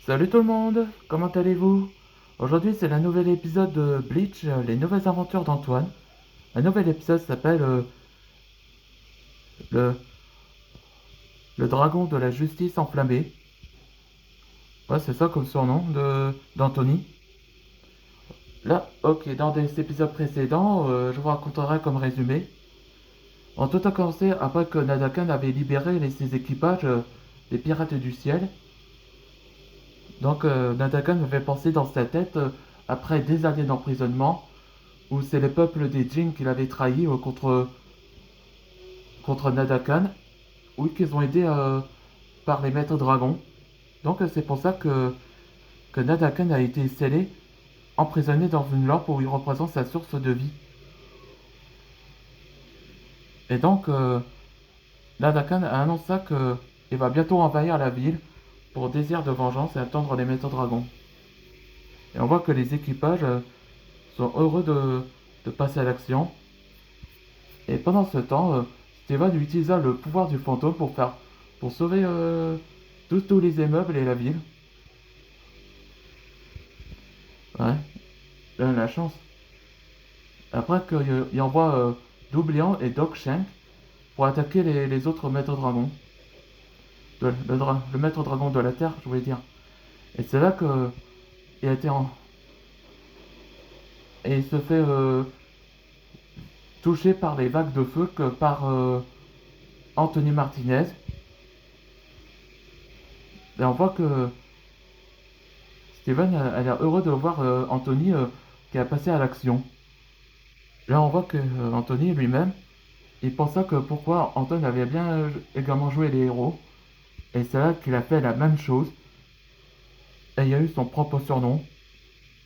Salut tout le monde, comment allez-vous? Aujourd'hui c'est un nouvel épisode de Bleach, les nouvelles aventures d'Antoine. Un nouvel épisode s'appelle le, le dragon de la justice enflammée. Ouais, c'est ça comme surnom d'Anthony. Là, ok, dans des épisodes précédents, je vous raconterai comme résumé. En tout a commencé après que Nadakan avait libéré ses équipages des pirates du ciel. Donc Nadakan avait pensé dans sa tête, après des années d'emprisonnement, où c'est le peuple des Jin qui l'avait trahi contre Nadakan, oui, qu'ils ont aidé par les maîtres dragons. Donc c'est pour ça que Nadakan a été scellé, emprisonné dans une lampe où il représente sa source de vie. Et donc Nadakan a annoncé qu'il va bientôt envahir la ville pour désir de vengeance et attendre les maîtres dragons. Et on voit que les équipages sont heureux de passer à l'action. Et pendant ce temps, Steven utilisa le pouvoir du fantôme pour sauver tous les immeubles et la ville. Ouais, il a la chance. Après qu'il envoie Doublian et Doc Shank pour attaquer les autres maîtres dragons. Le maître dragon de la Terre, je voulais dire. Et c'est là que il a été en... Et il se fait toucher par les vagues de feu que par Anthony Martinez. Et on voit que Steven a l'air heureux de voir Anthony qui a passé à l'action. Là, on voit que Anthony lui-même, il pensa que pourquoi Anton avait bien également joué les héros. Et c'est là qu'il a fait la même chose. Et il a eu son propre surnom.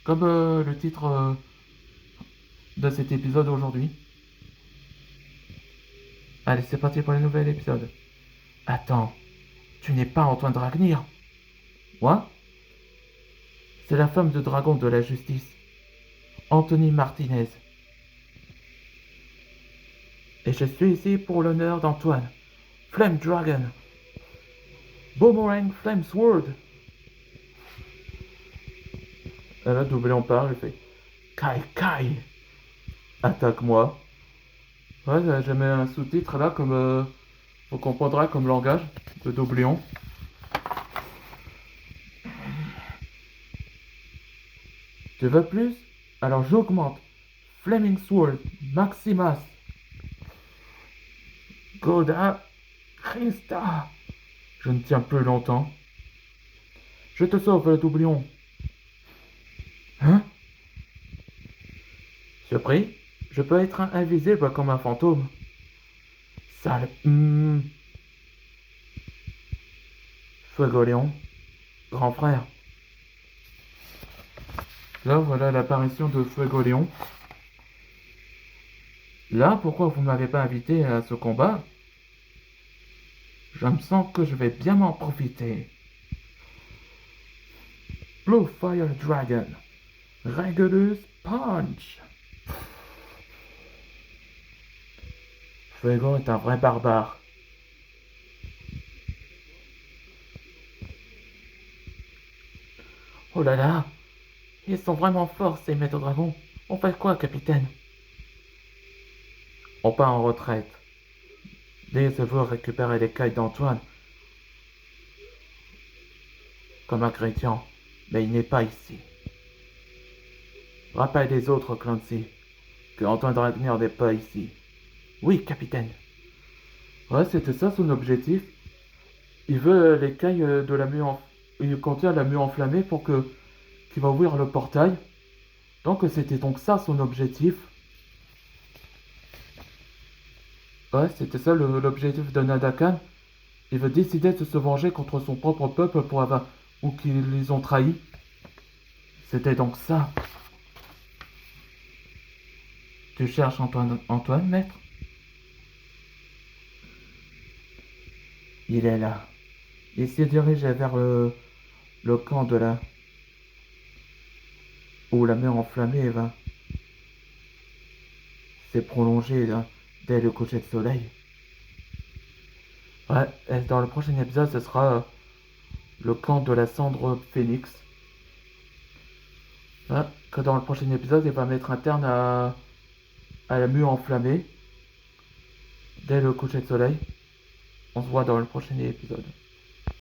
Comme le titre de cet épisode aujourd'hui. Allez, c'est parti pour le nouvel épisode. Attends, tu n'es pas Antoine Dragnir? Moi? C'est la femme de dragon de la justice, Anthony Martinez. Et je suis ici pour l'honneur d'Antoine. Flame Dragon. Boomerang Flame Sword. Elle a doublé en part, elle fait Kai Kai. Attaque-moi. Ouais, j'ai mis un sous-titre là comme on comprendra comme langage de Doublion. Tu veux plus? Alors j'augmente. Flaming Sword, Maximus, Goda, Christa. Je ne tiens plus longtemps. Je te sauve, le Doublion. Hein? Surpris? Je peux être invisible comme un fantôme. Sale. Fuegoléon, grand frère. Là, voilà l'apparition de Fuegoléon. Là, pourquoi vous m'avez pas invité à ce combat? Je me sens que je vais bien m'en profiter. Blue Fire Dragon. Regulus Punch. Fuego est un vrai barbare. Oh là là, ils sont vraiment forts ces maîtres dragons. On fait quoi, capitaine? On part en retraite. Dès que vous récupérer les cailles d'Antoine, comme ingrédient, mais il n'est pas ici. Rappelle les autres, Clancy, que Antoine Dragnir n'est pas ici. Oui, capitaine. Ouais, c'était ça son objectif. Il veut les cailles de la mue il contient la mue enflammée pour que qu'il va ouvrir le portail. Donc c'était donc ça son objectif. Ouais, c'était ça l'objectif de Nadakan. Il veut décider de se venger contre son propre peuple pour avoir ou qu'ils les ont trahis. C'était donc ça. Tu cherches Antoine, maître? Il est là. Il s'est dirigé vers le camp de la où la mer enflammée s'est prolongée dès le coucher de soleil. Ouais, et dans le prochain épisode, ce sera le camp de la cendre phénix. Hein, que dans le prochain épisode, il va mettre un terme à la mue enflammée dès le coucher de soleil. On se voit dans le prochain épisode.